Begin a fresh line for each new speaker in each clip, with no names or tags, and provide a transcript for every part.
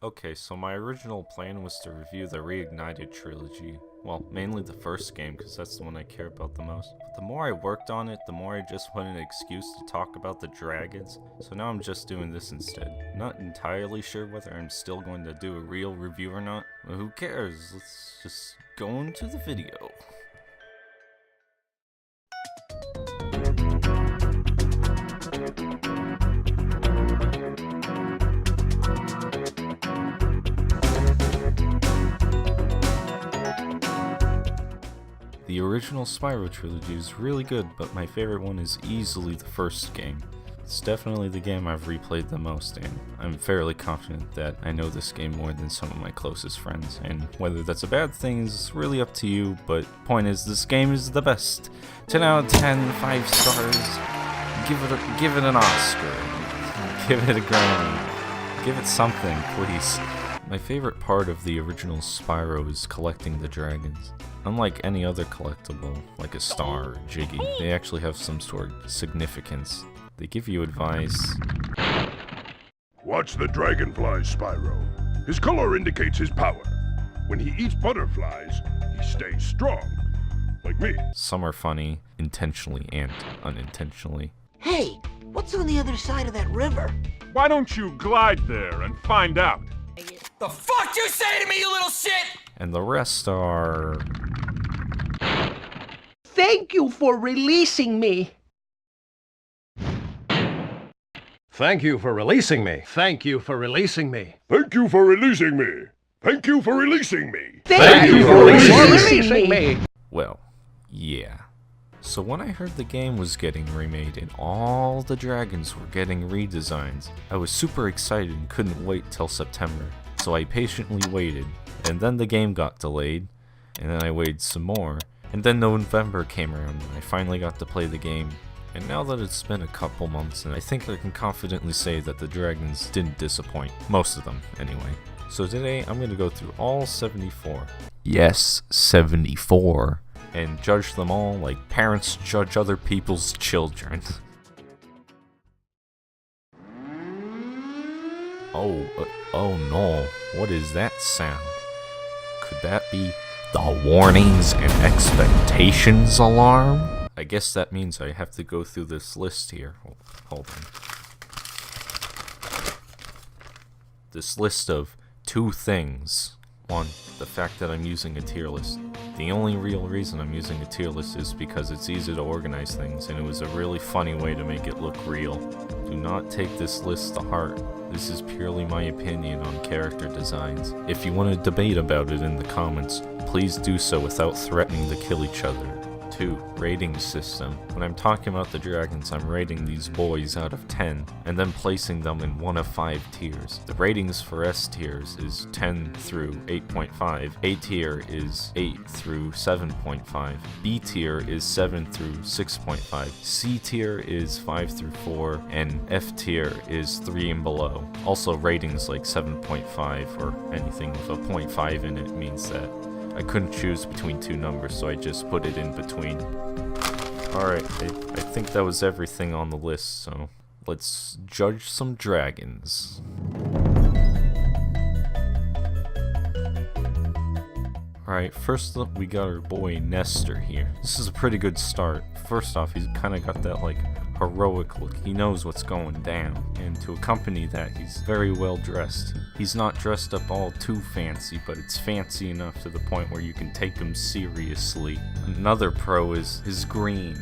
Okay, so my original plan was to review the Reignited Trilogy. Well, mainly the first game, because that's the one I care about the most. But the more I worked on it, the more I just wanted an excuse to talk about the dragons. So now I'm just doing this instead. Not entirely sure whether I'm still going to do a real review or not. But who cares? Let's just go into the video. The original Spyro Trilogy is really good, but my favorite one is easily the first game. It's definitely the game I've replayed the most, and I'm fairly confident that I know this game more than some of my closest friends, and whether that's a bad thing is really up to you, but point is, this game is the best. 10 out of 10, 5 stars, give it an Oscar, give it a Grammy, give it something, please. My favorite part of the original Spyro is collecting the dragons. Unlike any other collectible, like a star or Jiggy, they actually have some sort of significance. They give you advice.
Watch the dragonfly, Spyro. His color indicates his power. When he eats butterflies, he stays strong. Like me.
Some are funny, intentionally and unintentionally.
Hey, what's on the other side of that river?
Why don't you glide there and find out?
The fuck you say to me, you little shit?
And the rest are...
Thank you for releasing me.
Thank you for releasing me. Thank you for releasing me.
Thank you for releasing me. Thank you for releasing me.
Thank you for releasing me.
Well, yeah. So when I heard the game was getting remade and all the dragons were getting redesigns, I was super excited and couldn't wait till September. So I patiently waited, and then the game got delayed, and then I waited some more, and then November came around and I finally got to play the game. And now that it's been a couple months, and I think I can confidently say that the dragons didn't disappoint. Most of them, anyway. So today, I'm gonna go through all 74. Yes, 74. And judge them all like parents judge other people's children. Oh no, what is that sound? Could that be the warnings and expectations alarm? I guess that means I have to go through this list here. Hold on. This list of 2 things. 1, the fact that I'm using a tier list. The only real reason I'm using a tier list is because it's easy to organize things, and it was a really funny way to make it look real. Do not take this list to heart. This is purely my opinion on character designs. If you want to debate about it in the comments, please do so without threatening to kill each other. 2, rating system. When I'm talking about the dragons, I'm rating these boys out of 10, and then placing them in 1 of 5 tiers. The ratings for S tiers is 10 through 8.5, A tier is 8 through 7.5, B tier is 7 through 6.5, C tier is 5 through 4, and F tier is 3 and below. Also, ratings like 7.5 or anything with a 0.5 in it means that I couldn't choose between 2 numbers, so I just put it in between. Alright, I think that was everything on the list, so let's judge some dragons. Alright, first up we got our boy Nestor here. This is a pretty good start. First off, he's kinda got that like heroic look. He knows what's going down, and to accompany that, he's very well dressed. He's not dressed up all too fancy, but it's fancy enough to the point where you can take him seriously. Another pro is his green.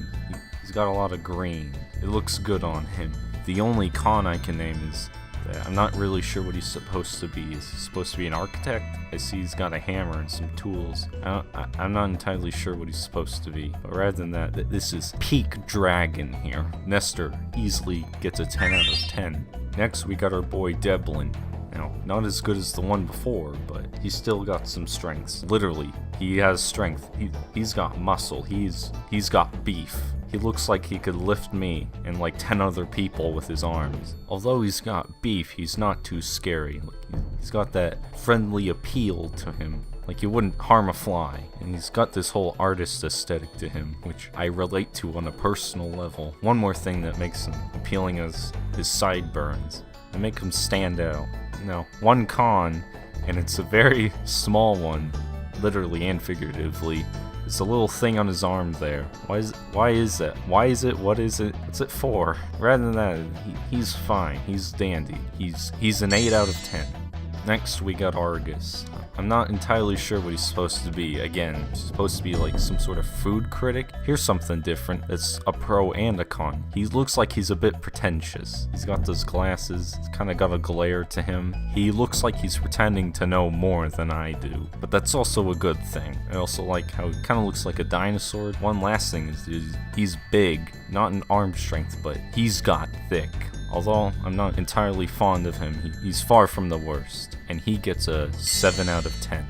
He's got a lot of green. It looks good on him. The only con I can name is that I'm not really sure what he's supposed to be. Is he supposed to be an architect? I see he's got a hammer and some tools. I'm not entirely sure what he's supposed to be. But rather than that, this is peak dragon here. Nestor easily gets a 10 out of 10. Next, we got our boy Devlin. Now, not as good as the one before, but he's still got some strengths. Literally, he has strength. He's got muscle. He's got beef. He looks like he could lift me and like 10 other people with his arms. Although he's got beef, he's not too scary. He's got that friendly appeal to him. Like, you wouldn't harm a fly. And he's got this whole artist aesthetic to him, which I relate to on a personal level. One more thing that makes him appealing is his sideburns. I make him stand out. Now, one con, and it's a very small one, literally and figuratively. It's a little thing on his arm there. Why is that? Why is it? What is it? What's it for? Rather than that, he's fine. He's dandy. He's an 8 out of 10. Next, we got Argus. I'm not entirely sure what he's supposed to be. Again, he's supposed to be like some sort of food critic. Here's something different. It's a pro and a con. He looks like he's a bit pretentious. He's got those glasses. He's kind of got a glare to him. He looks like he's pretending to know more than I do. But that's also a good thing. I also like how he kind of looks like a dinosaur. One last thing is he's big. Not in arm strength, but he's got thick. Although I'm not entirely fond of him, he's far from the worst, and he gets a 7 out of 10.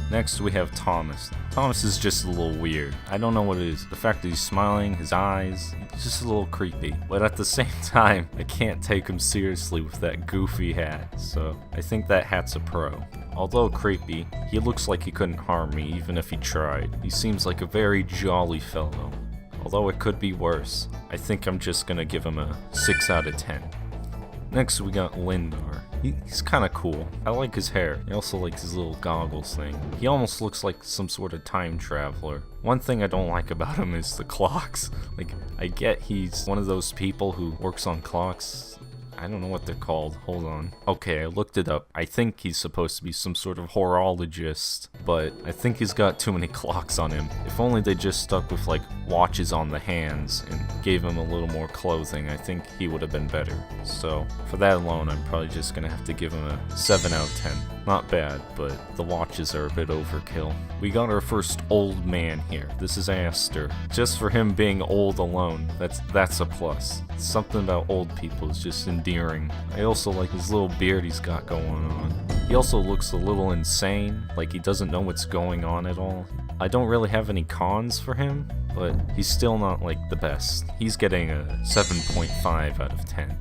Next we have Thomas. Thomas is just a little weird. I don't know what it is. The fact that he's smiling, his eyes, it's just a little creepy. But at the same time, I can't take him seriously with that goofy hat, so I think that hat's a pro. Although creepy, he looks like he couldn't harm me even if he tried. He seems like a very jolly fellow. Although it could be worse, I think I'm just gonna give him a 6 out of 10. Next we got Lindar. He's kinda cool. I like his hair. I also like his little goggles thing. He almost looks like some sort of time traveler. One thing I don't like about him is the clocks. Like, I get he's one of those people who works on clocks. I don't know what they're called. Hold on. Okay, I looked it up. I think he's supposed to be some sort of horologist, but I think he's got too many clocks on him. If only they just stuck with like watches on the hands and gave him a little more clothing, I think he would have been better. So for that alone, I'm probably just gonna have to give him a 7 out of 10. Not bad, but the watches are a bit overkill. We got our first old man here. This is Aster. Just for him being old alone, that's a plus. Something about old people is just endearing. I also like his little beard he's got going on. He also looks a little insane, like he doesn't know what's going on at all. I don't really have any cons for him, but he's still not like the best. He's getting a 7.5 out of 10.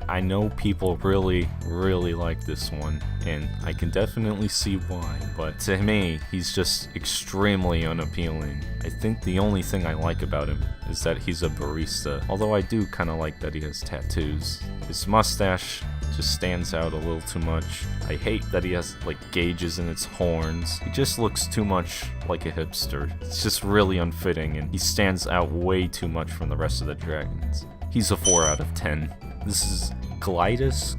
I know people really like this one, and I can definitely see why, but to me, he's just extremely unappealing. I think the only thing I like about him is that he's a barista, although I do kind of like that he has tattoos. His mustache just stands out a little too much. I hate that he has like gauges in its horns. He just looks too much like a hipster. It's just really unfitting, and he stands out way too much from the rest of the dragons. He's a 4 out of 10. This is Glidas?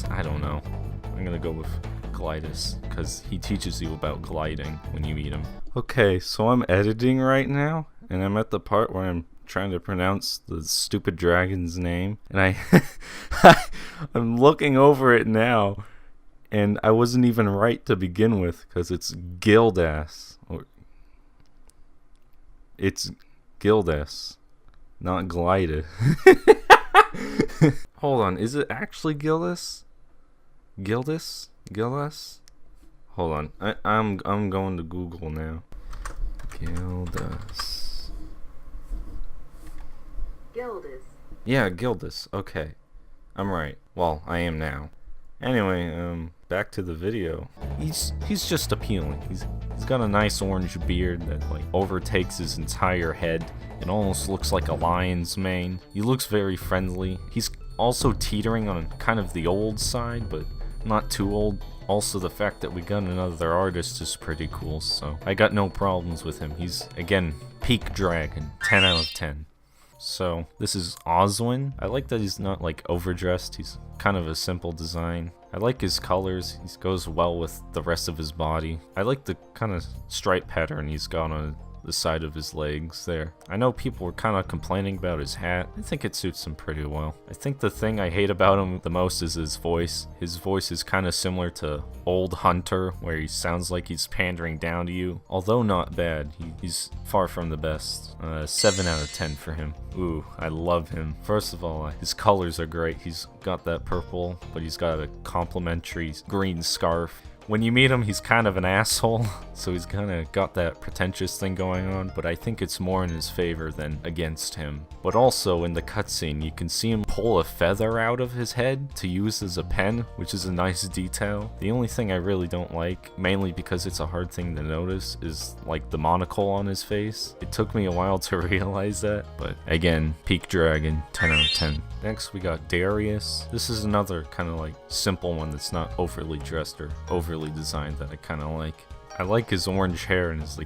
I don't know. I'm gonna go with Glidas, because he teaches you about gliding when you meet him. Okay, so I'm editing right now, and I'm at the part where I'm trying to pronounce the stupid dragon's name, and I'm looking over it now, and I wasn't even right to begin with, because it's Gildas. It's Gildas. Not Glida. Hold on, is it actually Gildas? Gildas? Hold on, I'm going to Google now. Gildas. Yeah, Gildas. Okay, I'm right. Well, I am now. Anyway, back to the video. He's just appealing. He's got a nice orange beard that like overtakes his entire head. It almost looks like a lion's mane. He looks very friendly. He's also teetering on kind of the old side, but not too old. Also, the fact that we got another artist is pretty cool, so I got no problems with him. He's, again, peak dragon. 10 out of 10. So, this is Oswin. I like that he's not, like, overdressed. He's kind of a simple design. I like his colors. He goes well with the rest of his body. I like the kind of stripe pattern he's got on the side of his legs there. I know people were kind of complaining about his hat. I think it suits him pretty well. I think the thing I hate about him the most is his voice. His voice is kind of similar to Old Hunter, where he sounds like he's pandering down to you. Although not bad, he's far from the best. 7 out of 10 for him. Ooh, I love him. First of all, his colors are great. He's got that purple, but he's got a complimentary green scarf. When you meet him, he's kind of an asshole, so he's kind of got that pretentious thing going on, but I think it's more in his favor than against him. But also, in the cutscene, you can see him pull a feather out of his head to use as a pen, which is a nice detail. The only thing I really don't like, mainly because it's a hard thing to notice, is like the monocle on his face. It took me a while to realize that, but again, Peak Dragon, 10 out of 10. Next, we got Darius. This is another kind of like simple one that's not overly dressed or overly designed that I kind of like. I like his orange hair and his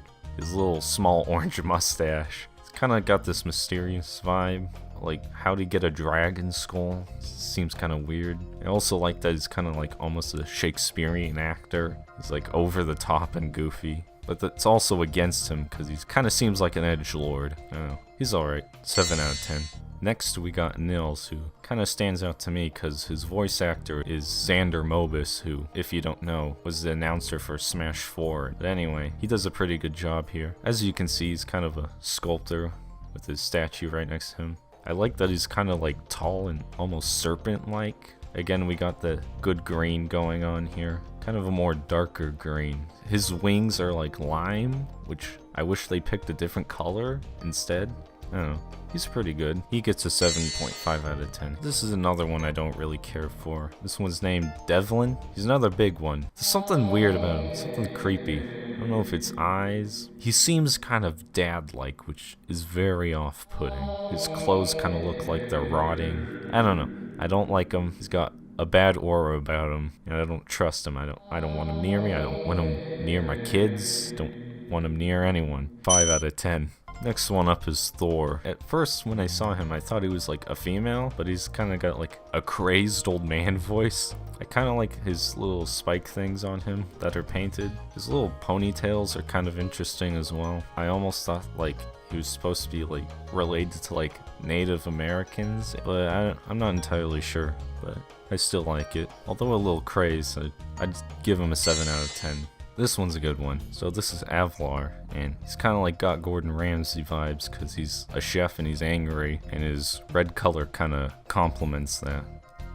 little small orange mustache. It's kind of got this mysterious vibe. Like, how'd he get a dragon skull? Seems kind of weird. I also like that he's kind of like almost a Shakespearean actor. He's like over the top and goofy. But that's also against him because he kind of seems like an edgelord. I don't know. He's alright. 7 out of 10. Next, we got Nils, who kind of stands out to me because his voice actor is Xander Mobus, who, if you don't know, was the announcer for Smash 4. But anyway, he does a pretty good job here. As you can see, he's kind of a sculptor with his statue right next to him. I like that he's kind of like tall and almost serpent-like. Again, we got the good green going on here. Kind of a more darker green. His wings are like lime, which I wish they picked a different color instead. I don't know. He's pretty good. He gets a 7.5 out of 10. This is another one I don't really care for. This one's named Devlin. He's another big one. There's something weird about him. Something creepy. I don't know if it's eyes. He seems kind of dad-like, which is very off-putting. His clothes kind of look like they're rotting. I don't know. I don't like him. He's got a bad aura about him, and I don't trust him. I don't want him near me. I don't want him near my kids. Don't want him near anyone. 5 out of 10. Next one up is Thor. At first, when I saw him, I thought he was like a female, but he's kind of got like a crazed old man voice. I kind of like his little spike things on him that are painted. His little ponytails are kind of interesting as well. I almost thought like he was supposed to be like related to like Native Americans, but I'm not entirely sure, but I still like it. Although a little crazed, I'd give him a 7 out of 10. This one's a good one. So this is Avlar, and he's kind of like got Gordon Ramsay vibes because he's a chef and he's angry, and his red color kind of complements that.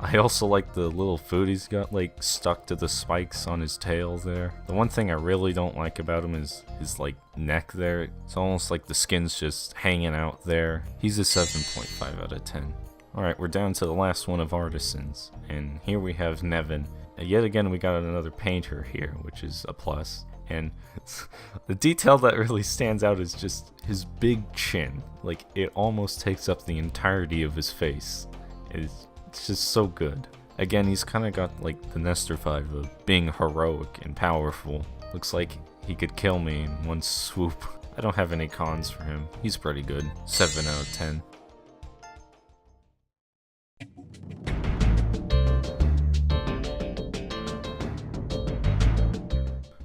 I also like the little food he's got like stuck to the spikes on his tail there. The one thing I really don't like about him is his like neck there. It's almost like the skin's just hanging out there. He's a 7.5 out of 10. Alright, we're down to the last one of artisans, and here we have Nevin. Yet again, we got another painter here, which is a plus. And the detail that really stands out is just his big chin. Like, it almost takes up the entirety of his face. It's just so good. Again, he's kind of got like the Nestor vibe of being heroic and powerful. Looks like he could kill me in one swoop. I don't have any cons for him. He's pretty good. 7 out of 10.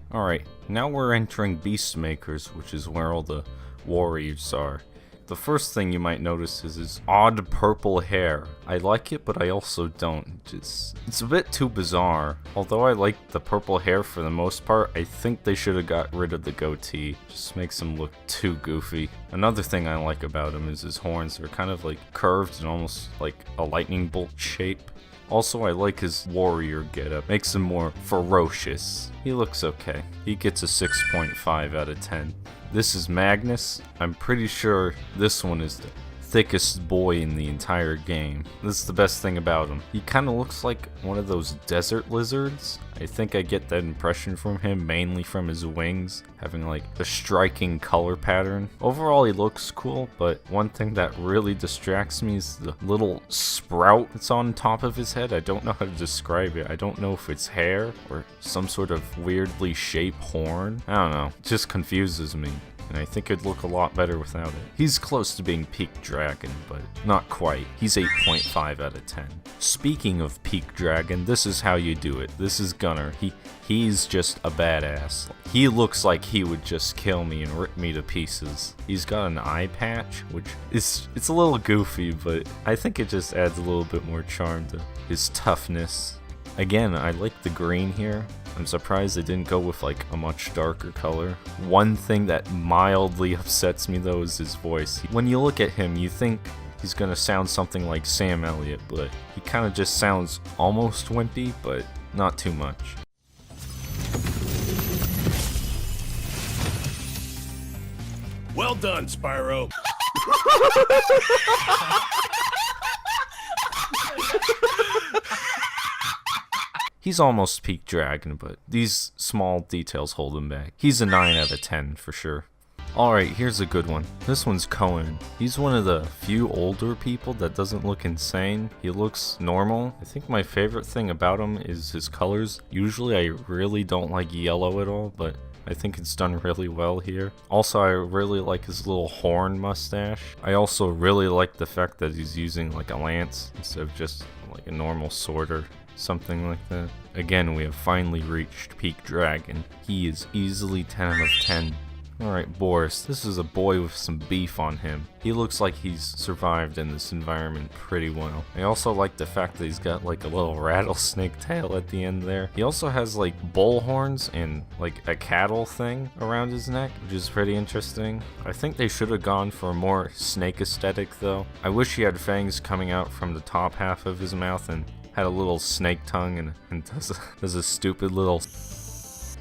Alright, now we're entering Beastmakers, which is where all the warriors are. The first thing you might notice is his odd purple hair. I like it, but I also don't. It's a bit too bizarre. Although I like the purple hair for the most part, I think they should have got rid of the goatee. Just makes him look too goofy. Another thing I like about him is his horns. They're kind of like curved and almost like a lightning bolt shape. Also, I like his warrior getup. Makes him more ferocious. He looks okay. He gets a 6.5 out of 10. This is Magnus. I'm pretty sure this one is the thickest boy in the entire game. This is the best thing about him. He kind of looks like one of those desert lizards. I think I get that impression from him mainly from his wings, having like a striking color pattern. Overall, he looks cool, but one thing that really distracts me is the little sprout that's on top of his head. I don't know how to describe it. I don't know if it's hair or some sort of weirdly shaped horn. I don't know. It just confuses me, and I think it'd look a lot better without it. He's close to being Peak Dragon, but not quite. He's 8.5 out of 10. Speaking of Peak Dragon, this is how you do it. This is Gunner. He's just a badass. He looks like he would just kill me and rip me to pieces. He's got an eye patch, which it's a little goofy, but I think it just adds a little bit more charm to his toughness. Again, I like the green here. I'm surprised they didn't go with like a much darker color. One thing that mildly upsets me though is his voice. When you look at him, you think he's gonna sound something like Sam Elliott, but he kind of just sounds almost wimpy, but not too much.
Well done, Spyro.
He's almost peak dragon, but these small details hold him back. He's a 9 out of 10 for sure. Alright, here's a good one. This one's Cohen. He's one of the few older people that doesn't look insane. He looks normal. I think my favorite thing about him is his colors. Usually I really don't like yellow at all, but I think it's done really well here. Also, I really like his little horn mustache. I also really like the fact that he's using like a lance instead of just like a normal sword or something like that. Again, we have finally reached peak dragon. He is easily 10 out of 10. Alright, Boris. This is a boy with some beef on him. He looks like he's survived in this environment pretty well. I also like the fact that he's got like a little rattlesnake tail at the end there. He also has like bull horns and like a cattle thing around his neck, which is pretty interesting. I think they should have gone for a more snake aesthetic though. I wish he had fangs coming out from the top half of his mouth and had a little snake tongue and does a stupid little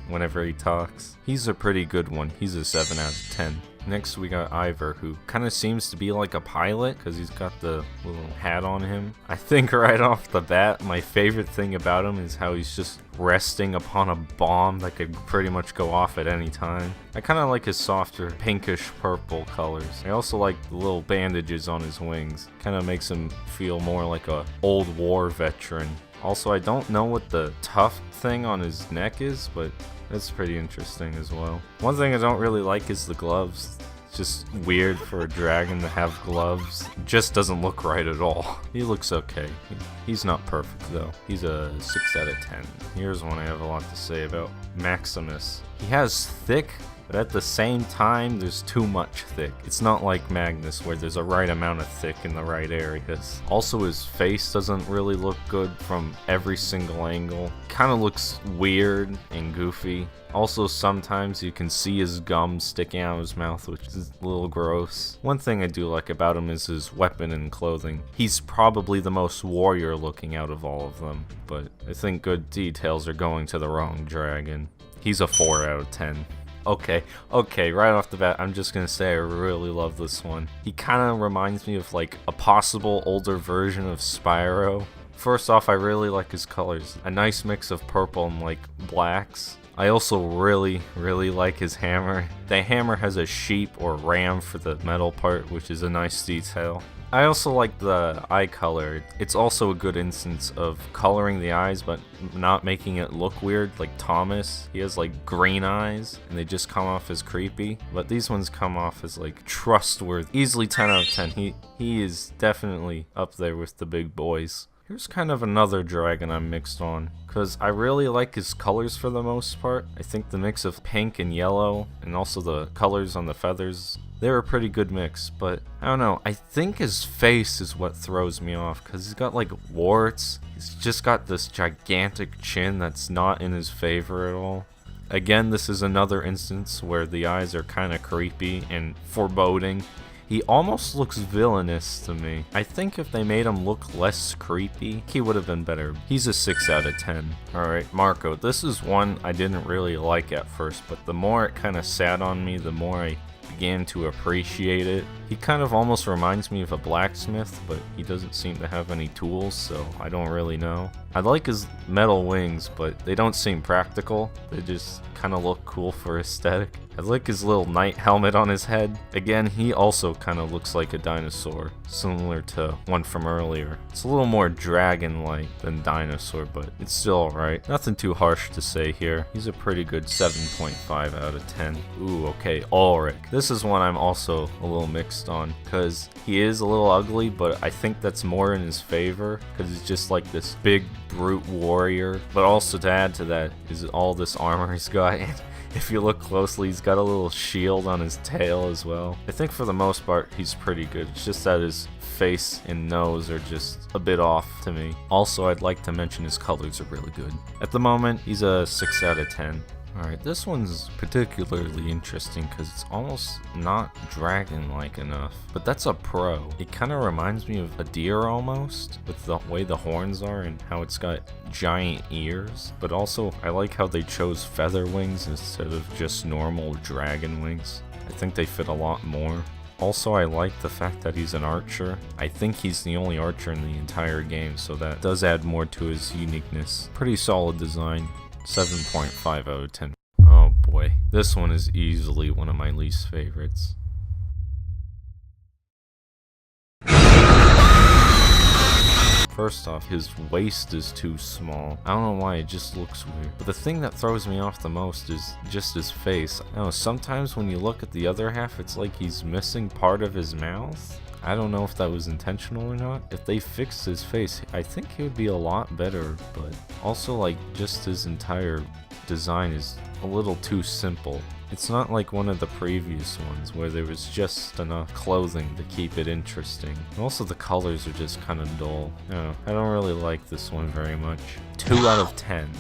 whenever he talks. He's a pretty good one. He's a 7 out of 10. Next we got Ivor, who kind of seems to be like a pilot because he's got the little hat on him. I think right off the bat, my favorite thing about him is how he's just resting upon a bomb that could pretty much go off at any time. I kind of like his softer pinkish purple colors. I also like the little bandages on his wings. Kind of makes him feel more like a old war veteran. Also, I don't know what the tough thing on his neck is, but that's pretty interesting as well. One thing I don't really like is the gloves. It's just weird for a dragon to have gloves. It just doesn't look right at all. He looks okay. He's not perfect though. He's a 6 out of 10. Here's one I have a lot to say about. Maximus. He has thick, but at the same time, there's too much thick. It's not like Magnus, where there's a right amount of thick in the right areas. Also, his face doesn't really look good from every single angle. Kind of looks weird and goofy. Also, sometimes you can see his gum sticking out of his mouth, which is a little gross. One thing I do like about him is his weapon and clothing. He's probably the most warrior looking out of all of them, but I think good details are going to the wrong dragon. He's a 4 out of 10. Okay, right off the bat, I'm just gonna say I really love this one. He kind of reminds me of like a possible older version of Spyro. First off, I really like his colors. A nice mix of purple and like blacks. I also really like his hammer. The hammer has a sheep or ram for the metal part, which is a nice detail. I also like the eye color. It's also a good instance of coloring the eyes but not making it look weird like Thomas. He has like green eyes and they just come off as creepy, but these ones come off as like trustworthy. Easily 10 out of 10. He is definitely up there with the big boys. Here's kind of another dragon I'm mixed on, because I really like his colors for the most part. I think the mix of pink and yellow, and also the colors on the feathers, they're a pretty good mix, but I don't know. I think his face is what throws me off, because he's got like warts. He's just got this gigantic chin that's not in his favor at all. Again, this is another instance where the eyes are kind of creepy and foreboding. He almost looks villainous to me. I think if they made him look less creepy, he would have been better. He's a 6 out of 10. Alright, Marco, this is one I didn't really like at first, but the more it kind of sat on me, the more I began to appreciate it. He kind of almost reminds me of a blacksmith, but he doesn't seem to have any tools, so I don't really know. I like his metal wings, but they don't seem practical. They just kind of look cool for aesthetic. I like his little knight helmet on his head. Again, he also kind of looks like a dinosaur, similar to one from earlier. It's a little more dragon-like than dinosaur, but it's still alright. Nothing too harsh to say here. He's a pretty good 7.5 out of 10. Ooh, okay, Ulrich. This is one I'm also a little mixed on, because he is a little ugly, but I think that's more in his favor, because he's just like this big brute warrior. But also to add to that is all this armor he's got. If you look closely, he's got a little shield on his tail as well. I think for the most part, he's pretty good. It's just that his face and nose are just a bit off to me. Also, I'd like to mention his colors are really good. At the moment, he's a 6 out of 10. Alright, this one's particularly interesting because it's almost not dragon-like enough. But that's a pro. It kind of reminds me of a deer almost, with the way the horns are and how it's got giant ears. But also, I like how they chose feather wings instead of just normal dragon wings. I think they fit a lot more. Also, I like the fact that he's an archer. I think he's the only archer in the entire game, so that does add more to his uniqueness. Pretty solid design. 7.5 out of 10. Oh boy, this one is easily one of my least favorites. First off, his waist is too small. I don't know why, it just looks weird. But the thing that throws me off the most is just his face. I don't know, sometimes when you look at the other half, it's like he's missing part of his mouth. I don't know if that was intentional or not. If they fixed his face, I think he would be a lot better, but also like just his entire design is a little too simple. It's not like one of the previous ones where there was just enough clothing to keep it interesting. And also the colors are just kind of dull. I don't really like this one very much. 2 out of 10.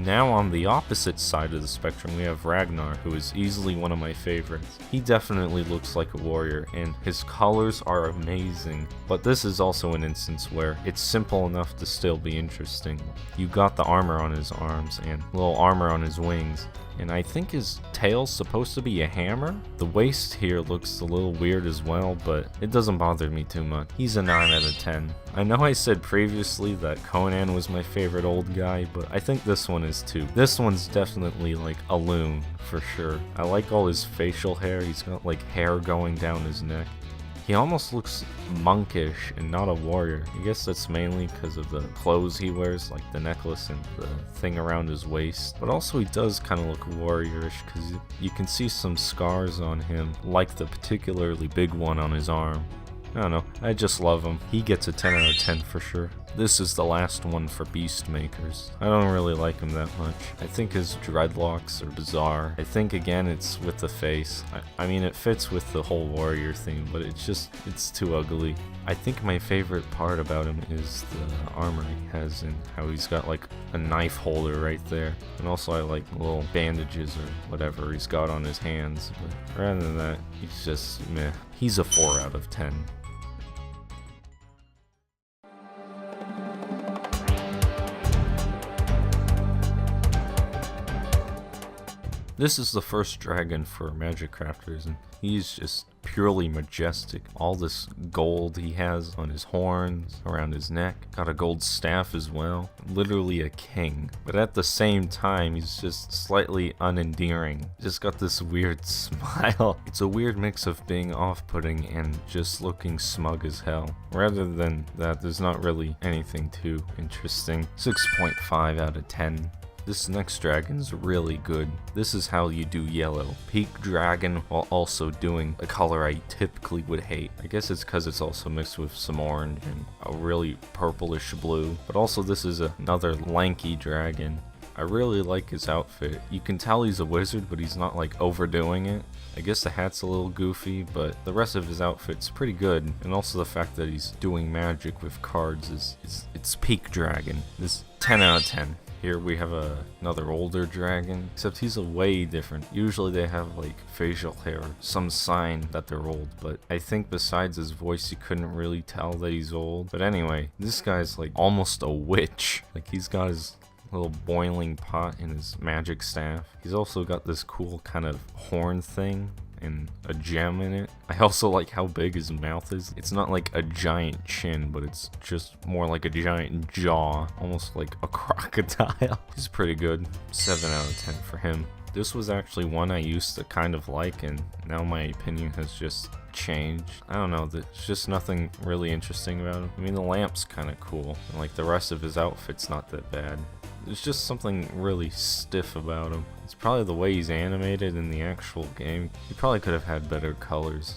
Now on the opposite side of the spectrum we have Ragnar, who is easily one of my favorites. He definitely looks like a warrior and his colors are amazing, but this is also an instance where it's simple enough to still be interesting. You got the armor on his arms and little armor on his wings, and I think his tail's supposed to be a hammer? The waist here looks a little weird as well, but it doesn't bother me too much. He's a 9 out of 10. I know I said previously that Conan was my favorite old guy, but I think this one is too. This one's definitely like a loon, for sure. I like all his facial hair. He's got like hair going down his neck. He almost looks monkish and not a warrior. I guess that's mainly because of the clothes he wears, like the necklace and the thing around his waist. But also he does kind of look warriorish because you can see some scars on him, like the particularly big one on his arm. I don't know, I just love him. He gets a 10 out of 10 for sure. This is the last one for Beast Makers. I don't really like him that much. I think his dreadlocks are bizarre. I think again it's with the face. I mean it fits with the whole warrior theme, but it's too ugly. I think my favorite part about him is the armor he has and how he's got like a knife holder right there. And also I like little bandages or whatever he's got on his hands. But rather than that, he's just meh. He's a 4 out of 10. This is the first dragon for Magic Crafters, and he's just purely majestic. All this gold he has on his horns, around his neck, got a gold staff as well. Literally a king. But at the same time, he's just slightly unendearing. Just got this weird smile. It's a weird mix of being off-putting and just looking smug as hell. Rather than that, there's not really anything too interesting. 6.5 out of 10. This next dragon's really good. This is how you do yellow. Peak dragon while also doing a color I typically would hate. I guess it's because it's also mixed with some orange and a really purplish blue. But also this is another lanky dragon. I really like his outfit. You can tell he's a wizard, but he's not like overdoing it. I guess the hat's a little goofy, but the rest of his outfit's pretty good. And also the fact that he's doing magic with cards it's peak dragon. This 10 out of 10. Here we have another older dragon, except he's a way different. Usually they have like facial hair, some sign that they're old, but I think besides his voice you couldn't really tell that he's old. But anyway, this guy's like almost a witch. Like he's got his little boiling pot and his magic staff. He's also got this cool kind of horn thing and a gem in it. I also like how big his mouth is. It's not like a giant chin, but it's just more like a giant jaw, almost like a crocodile. He's pretty good. 7 out of 10 for him. This was actually one I used to kind of like, and now my opinion has just changed. I don't know, there's just nothing really interesting about him. I mean, the lamp's kind of cool, and like the rest of his outfit's not that bad. There's just something really stiff about him. It's probably the way he's animated in the actual game. He probably could have had better colors.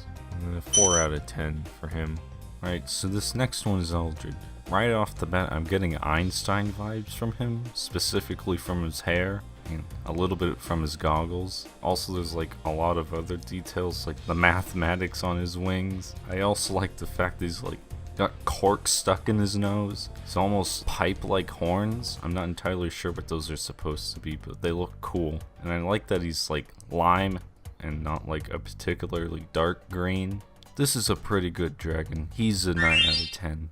4 out of 10 for him. Alright, so this next one is Eldred. Right off the bat, I'm getting Einstein vibes from him, specifically from his hair and a little bit from his goggles. Also, there's like a lot of other details, like the mathematics on his wings. I also like the fact that he's like got corks stuck in his nose. It's almost pipe-like horns. I'm not entirely sure what those are supposed to be, but they look cool. And I like that he's like lime and not like a particularly dark green. This is a pretty good dragon. He's a 9 out of 10.